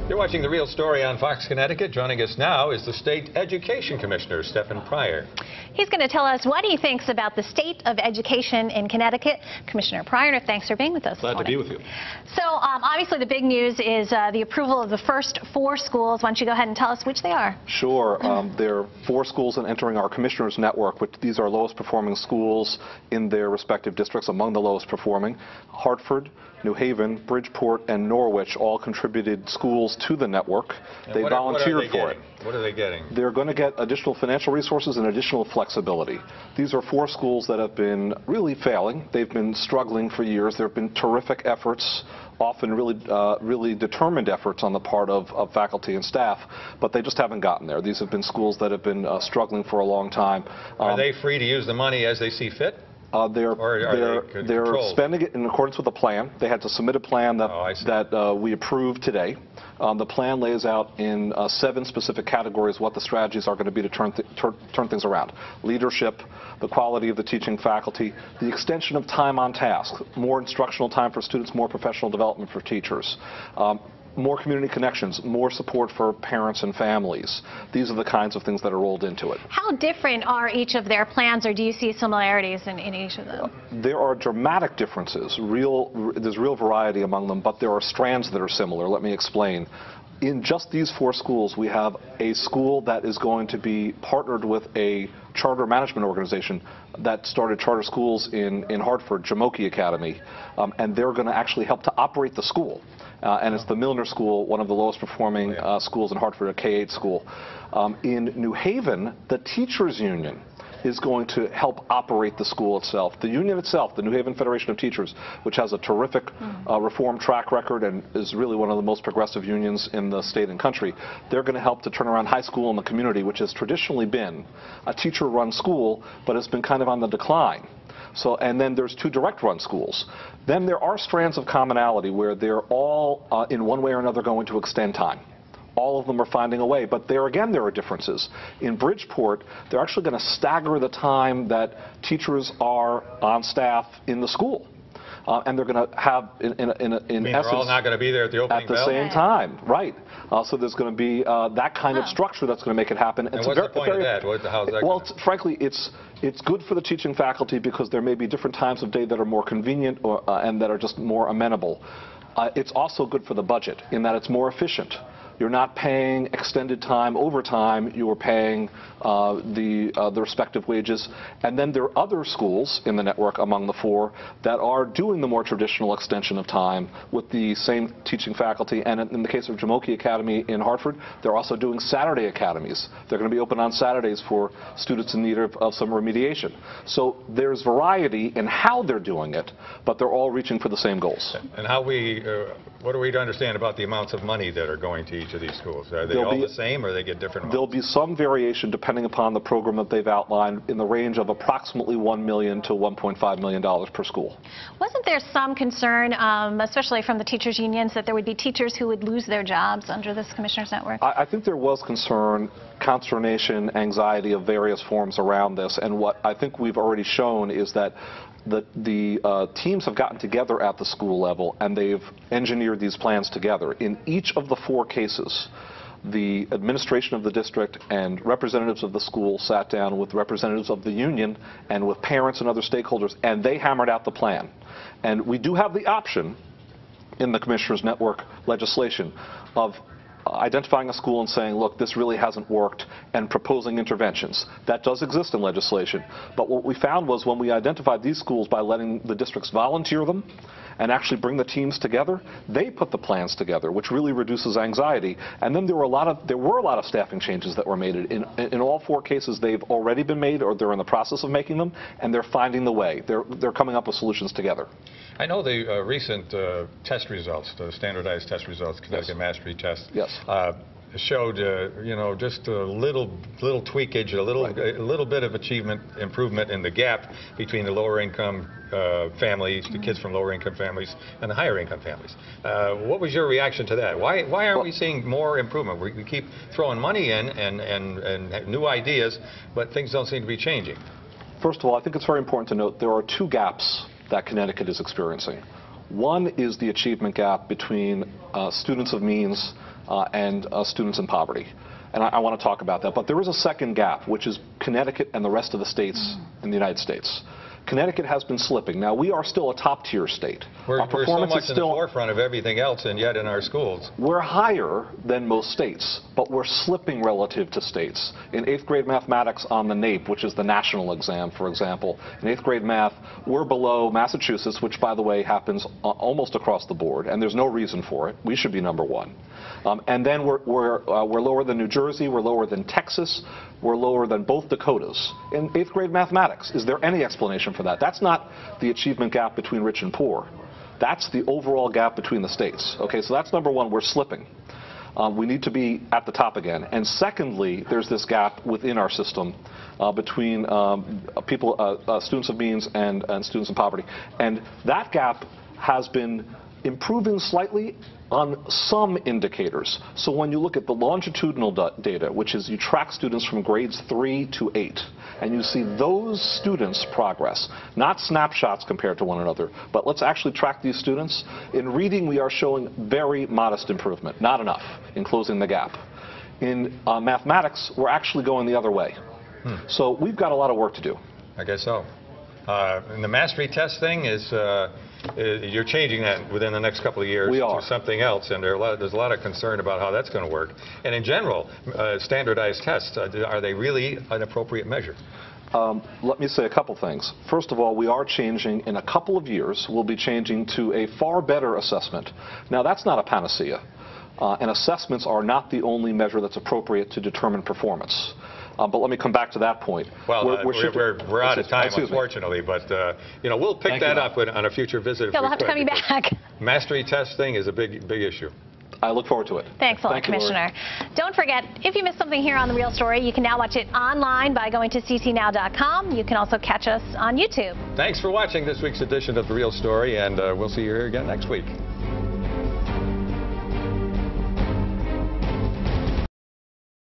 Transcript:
You're watching The Real Story on Fox Connecticut. Joining us now is the State Education Commissioner, Stefan Pryor. He's going to tell us what he thinks about the state of education in Connecticut. Commissioner Pryor, thanks for being with us. Glad to be with you. So obviously the big news is the approval of the first 4 schools. Why don't you go ahead and tell us which they are? Sure. There are 4 schools entering our commissioners network, which these are lowest performing schools in their respective districts, among the lowest performing. Hartford, New Haven, Bridgeport, and Norwich all contributed schools to the network. They volunteered for it. What are they getting? They're going to get additional financial resources and additional flexibility. These are 4 schools that have been really failing. They've been struggling for years. There have been terrific efforts, often really determined efforts on the part of faculty and staff, but they just haven't gotten there. These have been schools that have been struggling for a long time. Are they free to use the money as they see fit? They're spending it in accordance with a plan. They had to submit a plan that we approved today. The plan lays out in 7 specific categories what the strategies are going to be to turn things around. Leadership, the quality of the teaching faculty, the extension of time on task, more instructional time for students, more professional development for teachers. More community connections, more support for parents and families. These are the kinds of things that are rolled into it. How different are each of their plans, or do you see similarities in each of them? There are dramatic differences. There's real variety among them, but there are strands that are similar. Let me explain. In just these 4 schools, we have a school that is going to be partnered with a charter management organization that started charter schools in Hartford, Jamoki Academy, and they're going to actually help to operate the school. And it's the Milner School, one of the lowest performing schools in Hartford, a K-8 school. In New Haven, the teachers union is going to help operate the school itself. The union itself, the New Haven Federation of Teachers, which has a terrific reform track record and is really one of the most progressive unions in the state and country, they're going to help to turn around high school in the community, which has traditionally been a teacher-run school, but has been kind of on the decline. So, and then there's 2 direct-run schools. Then there are strands of commonality where they're all, in one way or another, going to extend time. All of them are finding a way, but there again there are differences. In Bridgeport, they're actually going to stagger the time that teachers are on staff in the school. And they're going to have, in essence, they're all not going to be there at the opening bell? At the same time, right. So there's going to be that kind of structure that's going to make it happen. And what's the point of that? How's that well, frankly, it's good for the teaching faculty because there may be different times of day that are more convenient and that are just more amenable. It's also good for the budget in that it's more efficient. You're not paying extended time overtime, you are paying the respective wages. And then there are other schools in the network among the 4 that are doing the more traditional extension of time with the same teaching faculty. And in the case of Jamoki Academy in Hartford, they're also doing Saturday academies. They're going to be open on Saturdays for students in need of some remediation. So there's variety in how they're doing it, but they're all reaching for the same goals. And how what are we to understand about the amounts of money that are going to each of these schools? Are they all the same, or they get different amounts? There'll be some variation depending upon the program that they've outlined in the range of approximately $1 million to $1.5 million per school. Wasn't there some concern, especially from the teachers' unions, that there would be teachers who would lose their jobs under this Commissioners Network? I think there was concern, consternation, anxiety of various forms around this, and what I think we've already shown is that the teams have gotten together at the school level and they've engineered these plans together. In each of the 4 cases, the administration of the district and representatives of the school sat down with representatives of the union and with parents and other stakeholders, and they hammered out the plan. And we do have the option in the Commissioners Network legislation of identifying a school and saying, look, this really hasn't worked, and proposing interventions. That does exist in legislation. But what we found was when we identified these schools by letting the districts volunteer them and actually bring the teams together, they put the plans together, which really reduces anxiety. And then there were a lot of staffing changes that were made. In all 4 cases, they've already been made, or they're in the process of making them, and they're finding the way. They're coming up with solutions together. I know the recent test results, the standardized test results, Connecticut Mastery Test, showed just a little tweakage, a little bit of improvement in the gap between the lower income families, the kids from lower income families, and the higher income families. What was your reaction to that? Why aren't we seeing more improvement? We keep throwing money in and new ideas, but things don't seem to be changing. First of all, I think it's very important to note there are 2 gaps that Connecticut is experiencing. One is the achievement gap between students of means and students in poverty. And I want to talk about that. But there is a second gap, which is Connecticut and the rest of the states in the United States. Connecticut has been slipping. Now, we are still a top-tier state. We're so much in the forefront of everything else, and yet in our schools. We're higher than most states, but we're slipping relative to states. In 8th grade mathematics on the NAEP, which is the national exam, for example, in 8th grade math, we're below Massachusetts, which, by the way, happens almost across the board, and there's no reason for it. We should be number one. And then we're lower than New Jersey, we're lower than Texas, we're lower than both Dakotas in 8th grade mathematics. Is there any explanation for that? That's not the achievement gap between rich and poor. That's the overall gap between the states. Okay, so that's number one, we're slipping. We need to be at the top again. And secondly, there's this gap within our system between students of means and students in poverty. And that gap has been improving slightly on some indicators. So when you look at the longitudinal data, which is you track students from grades 3 to 8, and you see those students progress, not snapshots compared to one another, but let's actually track these students. In reading, we are showing very modest improvement, not enough in closing the gap. In mathematics, we're actually going the other way. So we've got a lot of work to do. I guess so. And the mastery test thing is, you're changing that within the next couple of years to something else, and there's a lot of concern about how that's going to work. And in general, standardized tests, are they really an appropriate measure? Let me say a couple things. First of all, we are changing in a couple of years. We'll be changing to a far better assessment. Now, that's not a panacea, and assessments are not the only measure that's appropriate to determine performance. But let me come back to that point. Well, we're out of time, unfortunately, but you know, we'll pick that up on a future visit. Yeah, we'll have to come back. Mastery testing is a big issue. I look forward to it. Thanks a lot, Commissioner. Don't forget, if you missed something here on The Real Story, you can now watch it online by going to ccnow.com. You can also catch us on YouTube. Thanks for watching this week's edition of The Real Story, and we'll see you here again next week.